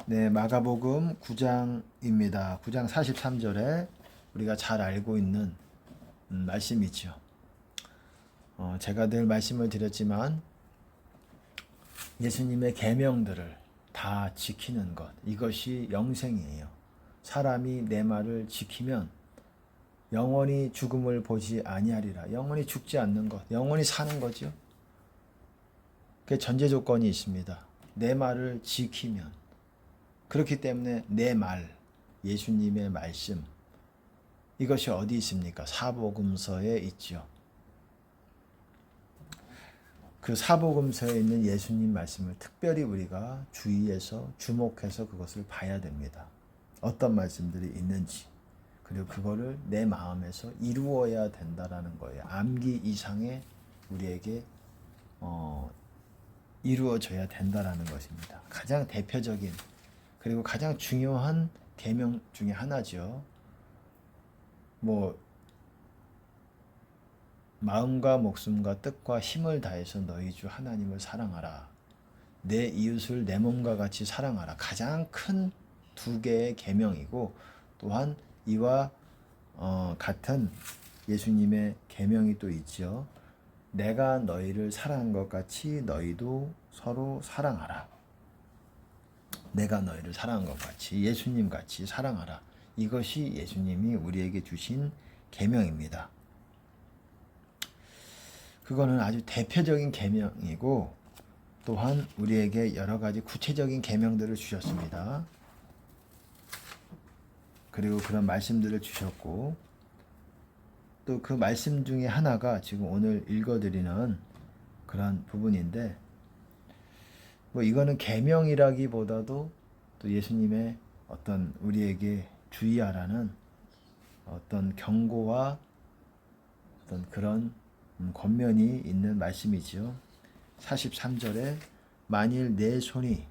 네, 마가복음 9장입니다. 9장 43절에 우리가 잘 알고 있는 말씀이죠. 제가 늘 말씀을 드렸지만 예수님의 계명들을 다 지키는 것, 이것이 영생이에요. 사람이 내 말을 지키면 영원히 죽음을 보지 아니하리라. 영원히 죽지 않는 것, 영원히 사는 거죠. 그 전제 조건이 있습니다. 내 말을 지키면. 그렇기 때문에 내 말, 예수님의 말씀, 이것이 어디 있습니까? 사복음서에 있죠. 그 사복음서에 있는 예수님 말씀을 특별히 우리가 주의해서 주목해서 그것을 봐야 됩니다. 어떤 말씀들이 있는지, 그리고 그거를 내 마음에서 이루어야 된다라는 거예요. 암기 이상의 우리에게 이루어져야 된다라는 것입니다. 가장 대표적인 그리고 가장 중요한 계명 중에 하나죠. 마음과 목숨과 뜻과 힘을 다해서 너희 주 하나님을 사랑하라. 내 이웃을 내 몸과 같이 사랑하라. 가장 큰 두 개의 계명이고, 또한 이와 같은 예수님의 계명이 또 있죠. 내가 너희를 사랑한 것 같이 너희도 서로 사랑하라. 내가 너희를 사랑한 것 같이 예수님 같이 사랑하라. 이것이 예수님이 우리에게 주신 계명입니다. 그거는 아주 대표적인 계명이고, 또한 우리에게 여러 가지 구체적인 계명들을 주셨습니다. 그리고 그런 말씀들을 주셨고, 또 그 말씀 중에 하나가 지금 오늘 읽어드리는 그런 부분인데, 이거는 계명이라기보다도 또 예수님의 어떤 우리에게 주의하라는 어떤 경고와 어떤 그런 권면이 있는 말씀이지요. 43절에 만일 내 손이,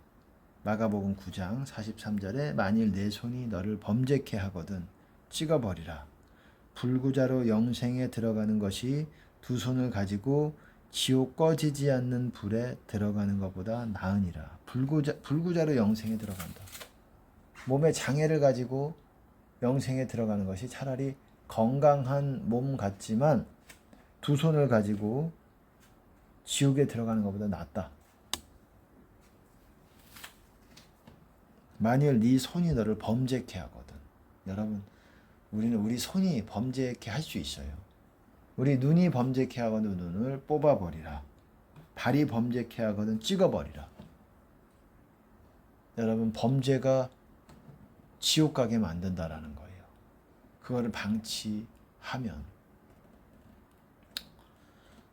마가복음 9장 43절에 만일 내 손이 너를 범죄케 하거든 찍어버리라. 불구자로 영생에 들어가는 것이 두 손을 가지고 지옥 꺼지지 않는 불에 들어가는 것보다 나으니라. 불구자로 영생에 들어간다. 몸에 장애를 가지고 영생에 들어가는 것이 차라리 건강한 몸 같지만 두 손을 가지고 지옥에 들어가는 것보다 낫다. 만일 네 손이 너를 범죄케 하거든. 여러분, 우리는 우리 손이 범죄케 할 수 있어요. 우리 눈이 범죄케 하거든 눈을 뽑아버리라. 발이 범죄케 하거든 찍어버리라. 여러분, 범죄가 지옥 가게 만든다라는 거예요. 그거를 방치하면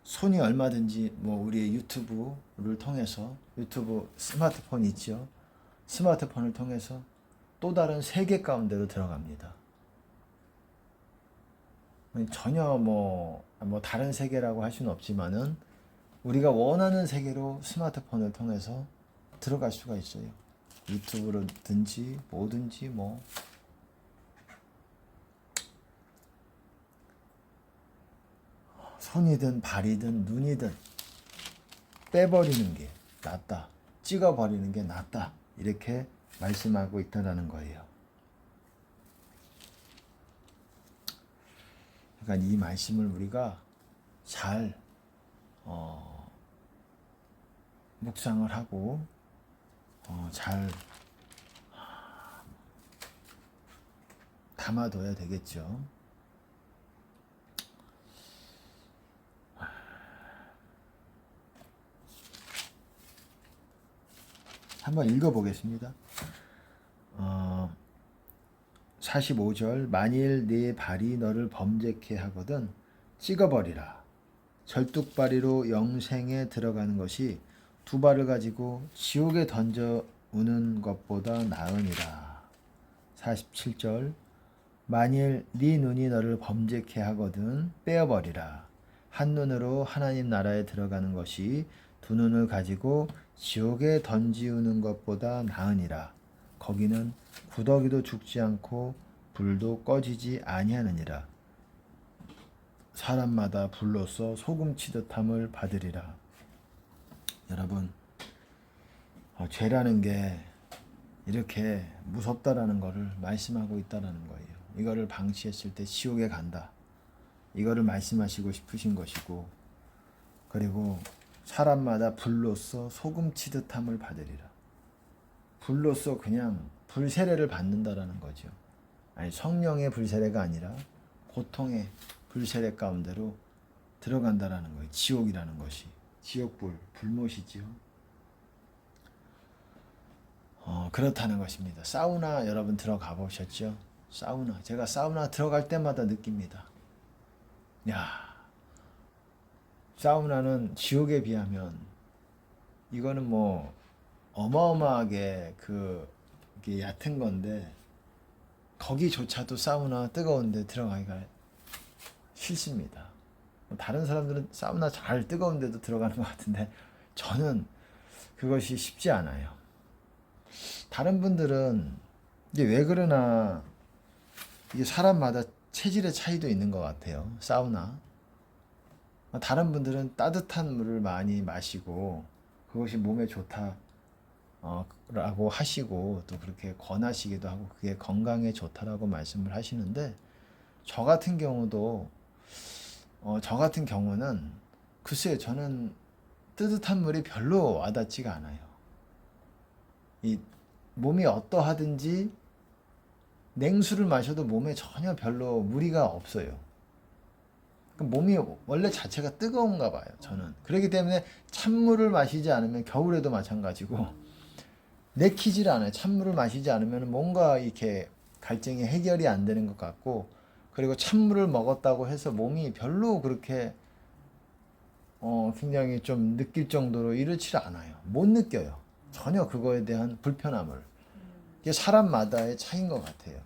손이 얼마든지 우리의 유튜브를 통해서, 유튜브 스마트폰 있죠. 스마트폰을 통해서 또 다른 세계 가운데로 들어갑니다. 전혀 다른 세계라고 할 수는 없지만은 우리가 원하는 세계로 스마트폰을 통해서 들어갈 수가 있어요. 유튜브로든지 뭐든지 손이든 발이든 눈이든 빼버리는 게 낫다. 찍어버리는 게 낫다. 이렇게 말씀하고 있다는 거예요. 그러니까 이 말씀을 우리가 잘 묵상을 하고 잘 담아둬야 되겠죠. 한번 읽어보겠습니다. 45절 만일 네 발이 너를 범죄케 하거든 찍어버리라. 절뚝발이로 영생에 들어가는 것이 두 발을 가지고 지옥에 던져오는 것보다 나으니라. 47절 만일 네 눈이 너를 범죄케 하거든 빼어버리라. 한 눈으로 하나님 나라에 들어가는 것이 두 눈을 가지고 지옥에 던지우는 것보다 나으니라. 거기는 구더기도 죽지 않고 불도 꺼지지 아니하느니라. 사람마다 불로써 소금 치듯함을 받으리라. 여러분, 죄라는 게 이렇게 무섭다라는 것을 말씀하고 있다라는 거예요. 이거를 방치했을 때 지옥에 간다. 이거를 말씀하시고 싶으신 것이고, 그리고 사람마다 불로써 소금 치듯함을 받으리라. 불로써 그냥 불세례를 받는다라는 거죠. 아니, 성령의 불세례가 아니라 고통의 불세례 가운데로 들어간다라는 거예요. 지옥이라는 것이. 지옥불, 불못이지요. 그렇다는 것입니다. 사우나 여러분 들어가 보셨죠? 사우나. 제가 사우나 들어갈 때마다 느낍니다. 야, 사우나는 지옥에 비하면 이거는 뭐 어마어마하게 이게 얕은 건데, 거기조차도 사우나 뜨거운데 들어가기가 싫습니다. 다른 사람들은 사우나 잘 뜨거운데도 들어가는 것 같은데 저는 그것이 쉽지 않아요. 다른 분들은 이게 왜 그러나, 이게 사람마다 체질의 차이도 있는 것 같아요. 사우나. 다른 분들은 따뜻한 물을 많이 마시고 그것이 몸에 좋다 라고 하시고, 또 그렇게 권하시기도 하고 그게 건강에 좋다라고 말씀을 하시는데, 저 같은 경우도 저 같은 경우는 글쎄요, 저는 뜨뜻한 물이 별로 와닿지가 않아요. 이 몸이 어떠하든지 냉수를 마셔도 몸에 전혀 별로 무리가 없어요. 몸이 원래 자체가 뜨거운가 봐요, 저는. 그렇기 때문에 찬물을 마시지 않으면, 겨울에도 마찬가지고 내키질 않아요. 찬물을 마시지 않으면 뭔가 이렇게 갈증이 해결이 안 되는 것 같고, 그리고 찬물을 먹었다고 해서 몸이 별로 그렇게 굉장히 좀 느낄 정도로 이렇지 않아요. 못 느껴요. 전혀 그거에 대한 불편함을. 이게 사람마다의 차이인 것 같아요.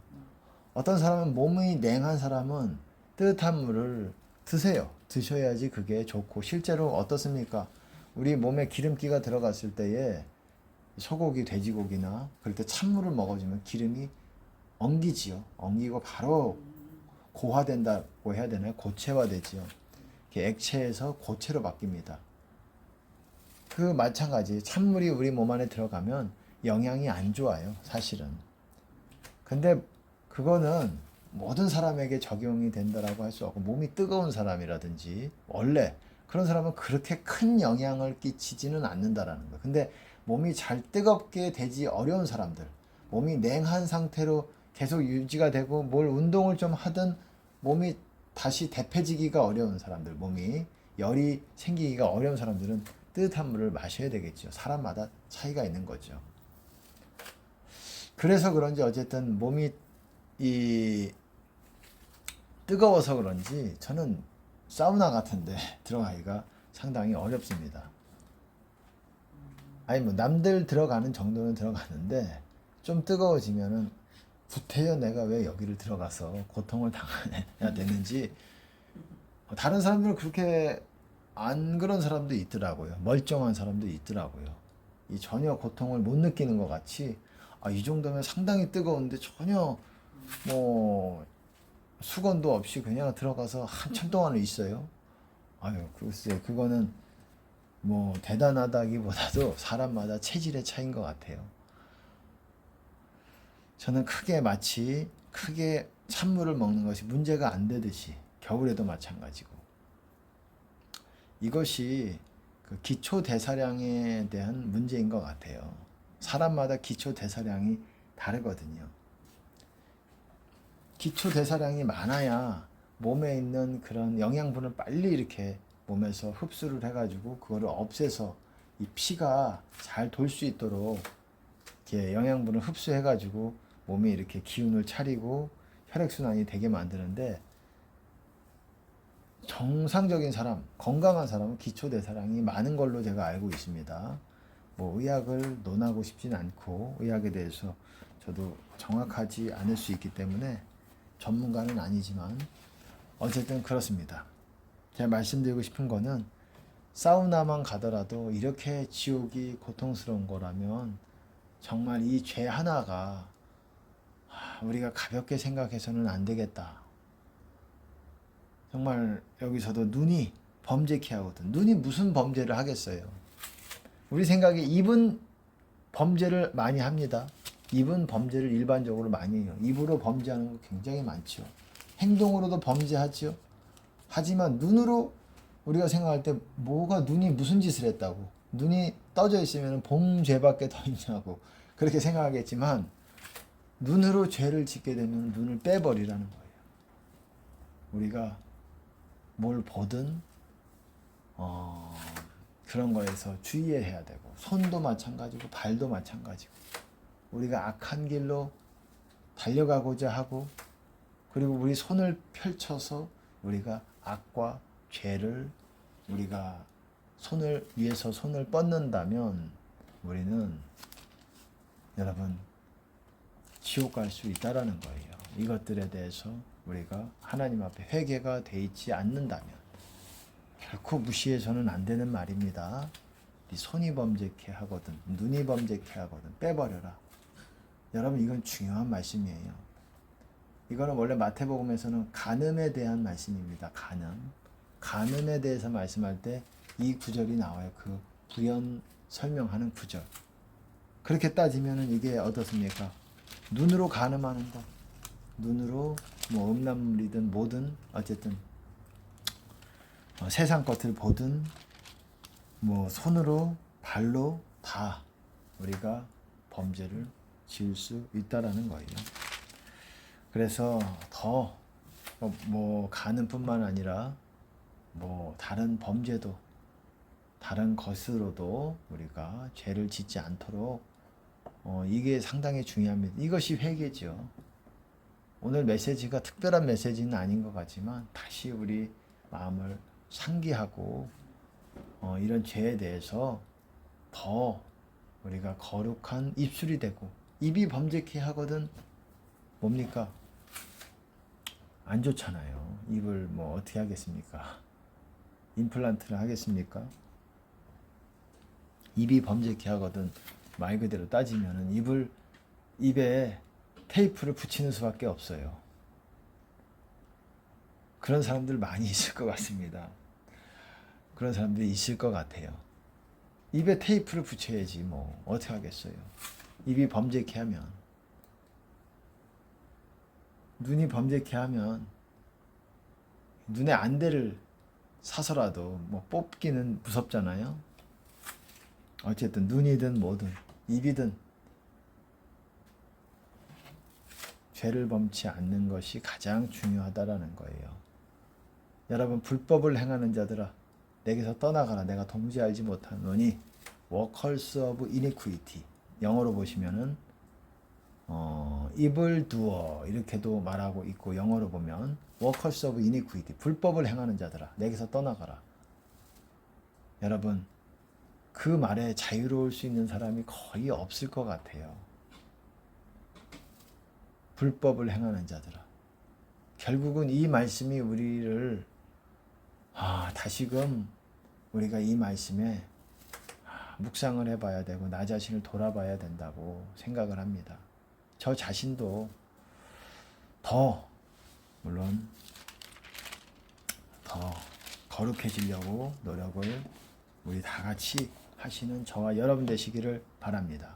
어떤 사람은, 몸이 냉한 사람은 뜨뜻한 물을 드세요. 드셔야지 그게 좋고, 실제로 어떻습니까? 우리 몸에 기름기가 들어갔을 때에 소고기, 돼지고기나 그럴 때 찬물을 먹어주면 기름이 엉기지요. 엉기고 바로 고화된다고 해야 되나요? 고체화되지요. 액체에서 고체로 바뀝니다. 그 마찬가지, 찬물이 우리 몸 안에 들어가면 영양이 안 좋아요, 사실은. 근데 그거는 모든 사람에게 적용이 된다라고 할 수 없고, 몸이 뜨거운 사람이라든지 원래 그런 사람은 그렇게 큰 영향을 끼치지는 않는다라는 거예요. 근데 몸이 잘 뜨겁게 되지 어려운 사람들, 몸이 냉한 상태로 계속 유지가 되고 뭘 운동을 좀 하든 몸이 다시 대패지기가 어려운 사람들, 몸이 열이 생기기가 어려운 사람들은 뜨뜻한 물을 마셔야 되겠죠. 사람마다 차이가 있는 거죠. 그래서 그런지 어쨌든 몸이 뜨거워서 그런지 저는 사우나 같은데 들어가기가 상당히 어렵습니다. 아니, 뭐 남들 들어가는 정도는 들어가는데 좀 뜨거워지면은 구태여 내가 왜 여기를 들어가서 고통을 당해야 되는지. 다른 사람들은 그렇게 안 그런 사람도 있더라고요. 멀쩡한 사람도 있더라고요. 이 전혀 고통을 못 느끼는 것 같이, 이 정도면 상당히 뜨거운데 전혀 뭐 수건도 없이 그냥 들어가서 한참 동안을 있어요. 아유, 글쎄, 그거는 뭐 대단하다기보다도 사람마다 체질의 차이인 것 같아요. 저는 크게 찬물을 먹는 것이 문제가 안 되듯이 겨울에도 마찬가지고, 이것이 그 기초 대사량에 대한 문제인 것 같아요. 사람마다 기초 대사량이 다르거든요. 기초 대사량이 많아야 몸에 있는 그런 영양분을 빨리 이렇게 몸에서 흡수를 해가지고 그거를 없애서 이 피가 잘 돌 수 있도록 이렇게 영양분을 흡수해가지고 몸이 이렇게 기운을 차리고 혈액순환이 되게 만드는데, 정상적인 사람, 건강한 사람은 기초 대사량이 많은 걸로 제가 알고 있습니다. 뭐 의학을 논하고 싶진 않고 의학에 대해서 저도 정확하지 않을 수 있기 때문에 전문가는 아니지만 어쨌든 그렇습니다. 제가 말씀드리고 싶은 거는, 사우나만 가더라도 이렇게 지옥이 고통스러운 거라면 정말 이 죄 하나가 우리가 가볍게 생각해서는 안 되겠다. 정말 여기서도 눈이 범죄케 하거든. 눈이 무슨 범죄를 하겠어요. 우리 생각에 입은 범죄를 많이 합니다. 입은 범죄를 일반적으로 많이 해요. 입으로 범죄하는 거 굉장히 많죠. 행동으로도 범죄하죠. 하지만 눈으로 우리가 생각할 때 뭐가 눈이 무슨 짓을 했다고, 눈이 떠져 있으면 범죄밖에 더 있냐고 그렇게 생각하겠지만, 눈으로 죄를 짓게 되면 눈을 빼버리라는 거예요. 우리가 뭘 보든 그런 거에서 주의해야 되고, 손도 마찬가지고 발도 마찬가지고, 우리가 악한 길로 달려가고자 하고, 그리고 우리 손을 펼쳐서 우리가 악과 죄를 우리가 손을 위에서 손을 뻗는다면 우리는 여러분 지옥 갈 수 있다라는 거예요. 이것들에 대해서 우리가 하나님 앞에 회개가 돼 있지 않는다면 결코 무시해서는 안 되는 말입니다. 네 손이 범죄케 하거든, 눈이 범죄케 하거든 빼버려라. 여러분 이건 중요한 말씀이에요. 이거는 원래 마태복음에서는 간음에 대한 말씀입니다. 간음에 대해서 말씀할 때 이 구절이 나와요. 그 부연 설명하는 구절. 그렇게 따지면은 이게 어떻습니까? 눈으로 간음하는다. 눈으로 뭐 음란물이든 뭐든 어쨌든 세상 것을 보든 뭐 손으로 발로 다 우리가 범죄를 지을 수 있다라는 거예요. 그래서 더 뭐 간음뿐만 아니라 뭐 다른 범죄도, 다른 것으로도 우리가 죄를 짓지 않도록 이게 상당히 중요합니다. 이것이 회개죠. 오늘 메시지가 특별한 메시지는 아닌 것 같지만 다시 우리 마음을 상기하고 이런 죄에 대해서 더 우리가 거룩한 입술이 되고, 입이 범죄케 하거든 뭡니까? 안 좋잖아요. 입을 뭐 어떻게 하겠습니까? 임플란트를 하겠습니까? 입이 범죄케 하거든 말 그대로 따지면은 입에 테이프를 붙이는 수밖에 없어요. 그런 사람들 많이 있을 것 같습니다. 그런 사람들이 있을 것 같아요. 입에 테이프를 붙여야지 뭐 어떻게 하겠어요. 입이 범죄케 하면, 눈이 범죄케 하면 눈에 안대를 사서라도 뭐 뽑기는 무섭잖아요. 어쨌든 눈이든 뭐든 입이든 죄를 범치 않는 것이 가장 중요하다라는 거예요. 여러분 불법을 행하는 자들아 내게서 떠나가라. 내가 도무지 알지 못하노니 workers of iniquity. 영어로 보시면은 evil doer 이렇게도 말하고 있고, 영어로 보면 workers of iniquity, 불법을 행하는 자들아 내게서 떠나가라. 여러분 그 말에 자유로울 수 있는 사람이 거의 없을 것 같아요. 불법을 행하는 자들아. 결국은 이 말씀이 우리를 다시금 우리가 이 말씀에 묵상을 해봐야 되고 나 자신을 돌아봐야 된다고 생각을 합니다. 저 자신도 물론 더 거룩해지려고 노력을 우리 다 같이 하시는 저와 여러분 되시기를 바랍니다.